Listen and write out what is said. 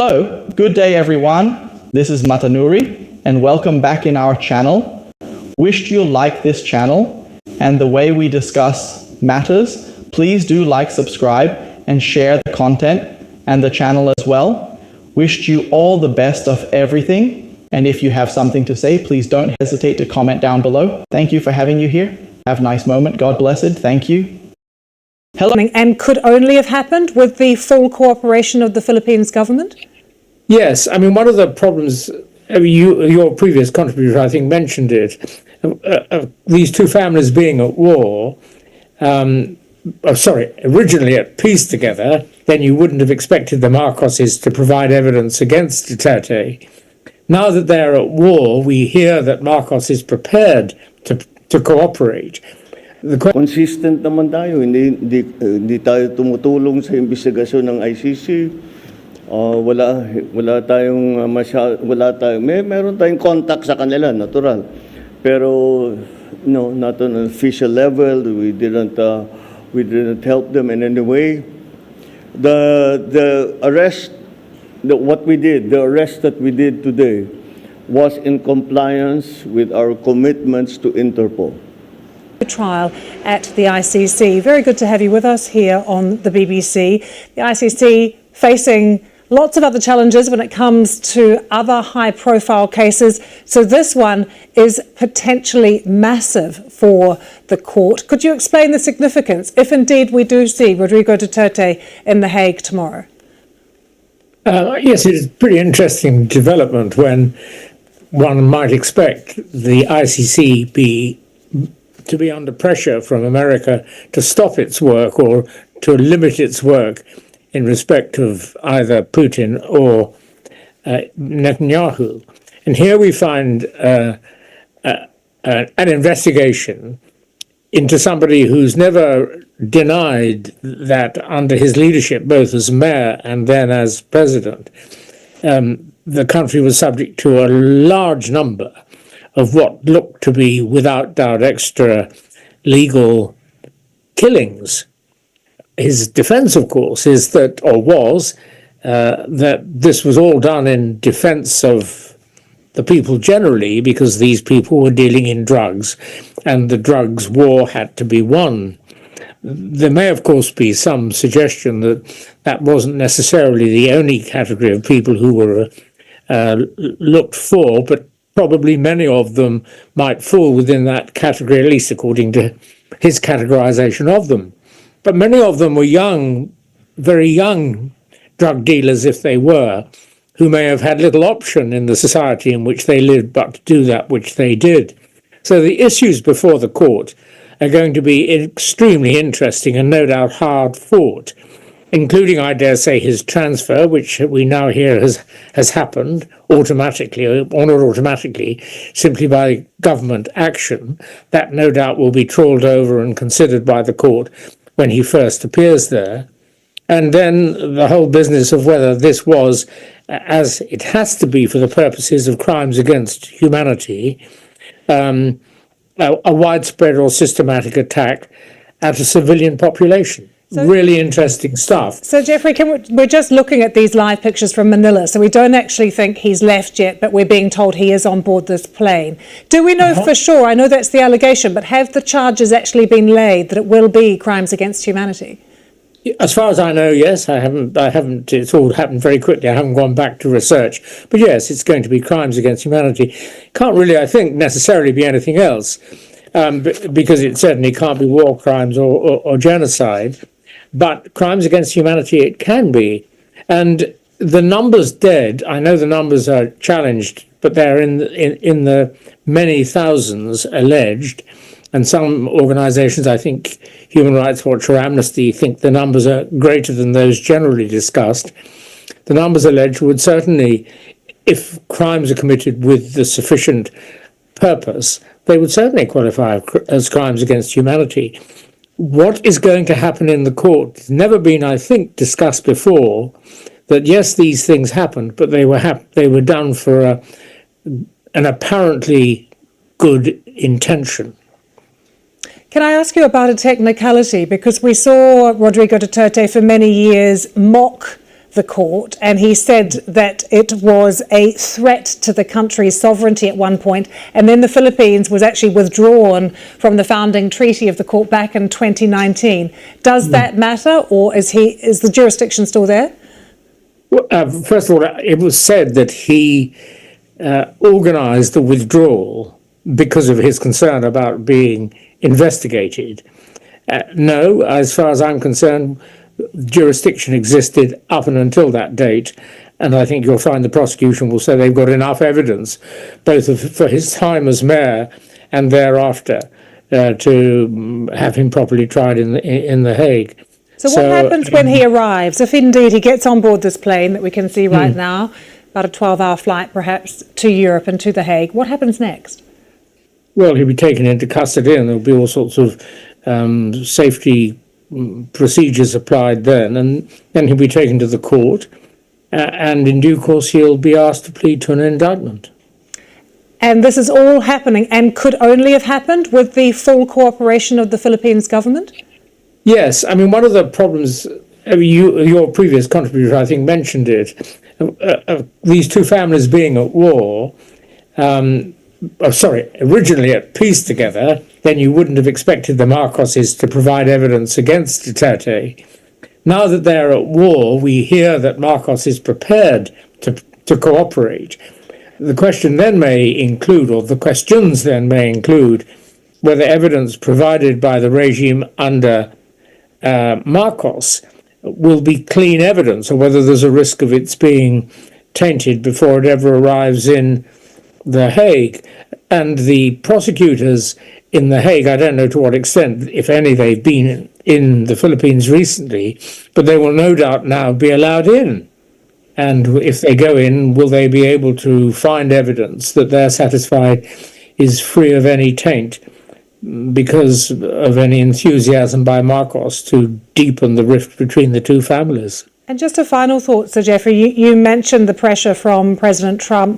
Hello, good day everyone. This is Matanuri and welcome back in our channel. Wished you like this channel and the way we discuss matters. Please do like, subscribe and share the content and the channel as well. Wished you all the best of everything, and if you have something to say, please don't hesitate to comment down below. Thank you for having you here. Have a nice moment. God bless it. Thank you. Hello. And could only have happened with the full cooperation of the Philippines government? Yes, I mean, one of the problems, your previous contributor, I think, mentioned it, these two families being at war, originally at peace together, then you wouldn't have expected the Marcoses to provide evidence against Duterte. Now that they're at war, we hear that Marcos is prepared to cooperate. Consistent naman tayo, hindi tayo tumutulong sa investigasyon ng ICC. Meron tayong contact sa kanila, natural. Pero no, not on an official level. We didn't help them in any way. The arrest that we did today was in compliance with our commitments to Interpol. Trial at the ICC. Very good to have you with us here on the BBC. The ICC facing lots of other challenges when it comes to other high-profile cases. So this one is potentially massive for the court. Could you explain the significance, if indeed we do see Rodrigo Duterte in The Hague tomorrow? Yes, it is a pretty interesting development when one might expect the ICC to be under pressure from America to stop its work or to limit its work in respect of either Putin or Netanyahu. And here we find an investigation into somebody who's never denied that under his leadership, both as mayor and then as president, the country was subject to a large number of what looked to be, without doubt, extra legal killings. His defense, of course, is that, or was, that this was all done in defense of the people generally, because these people were dealing in drugs and the drugs war had to be won. There may, of course, be some suggestion that that wasn't necessarily the only category of people who were looked for, but probably many of them might fall within that category, at least according to his categorization of them. But many of them were young, very young drug dealers, if they were, who may have had little option in the society in which they lived but to do that which they did. So the issues before the court are going to be extremely interesting and no doubt hard fought, including, I dare say, his transfer, which we now hear has happened automatically, or not automatically, simply by government action. That no doubt will be trawled over and considered by the court when he first appears there. And then the whole business of whether this was, as it has to be for the purposes of crimes against humanity, a widespread or systematic attack at a civilian population. So, really interesting stuff. So, Jeffrey, we're just looking at these live pictures from Manila, so we don't actually think he's left yet, but we're being told he is on board this plane. Do we know for sure? I know that's the allegation, but have the charges actually been laid that it will be crimes against humanity? As far as I know, yes. I haven't. It's all happened very quickly. I haven't gone back to research. But yes, it's going to be crimes against humanity. Can't really, I think, necessarily be anything else, because it certainly can't be war crimes or genocide. But crimes against humanity it can be. And the numbers dead, I know the numbers are challenged, but they're in the many thousands alleged. And some organizations, I think Human Rights Watch or Amnesty, think the numbers are greater than those generally discussed. The numbers alleged would certainly, if crimes are committed with the sufficient purpose, they would certainly qualify as crimes against humanity. What is going to happen in the court has never been, I think, discussed before, that yes, these things happened, but they were done for an apparently good intention. Can I ask you about a technicality? Because we saw Rodrigo Duterte for many years mock the court, and he said that it was a threat to the country's sovereignty at one point, and then the Philippines was actually withdrawn from the founding treaty of the court back in 2019. Does that matter, or is the jurisdiction still there? Well, first of all, it was said that he organised the withdrawal because of his concern about being investigated. No, as far as I'm concerned, jurisdiction existed up and until that date, and I think you'll find the prosecution will say they've got enough evidence, both for his time as mayor and thereafter, to have him properly tried in the Hague. So what happens when he arrives, if indeed he gets on board this plane that we can see right now, about a 12-hour flight perhaps, to Europe and to The Hague? What happens next? Well, he'll be taken into custody, and there'll be all sorts of safety procedures applied then, and then he'll be taken to the court, and in due course he'll be asked to plead to an indictment. And this is all happening, and could only have happened with the full cooperation of the Philippines government? Yes, I mean, one of the problems, your previous contributor, I think, mentioned it, these two families being at war, originally at peace together, then you wouldn't have expected the Marcoses to provide evidence against Duterte. Now that they're at war, we hear that Marcos is prepared to cooperate. The question then may include, or the questions then may include, whether evidence provided by the regime under Marcos will be clean evidence, or whether there's a risk of its being tainted before it ever arrives in The Hague. And the prosecutors in The Hague, I don't know to what extent, if any, they've been in the Philippines recently, but they will no doubt now be allowed in. And if they go in, will they be able to find evidence that they're satisfied is free of any taint because of any enthusiasm by Marcos to deepen the rift between the two families? And just a final thought, Sir Geoffrey, you mentioned the pressure from President Trump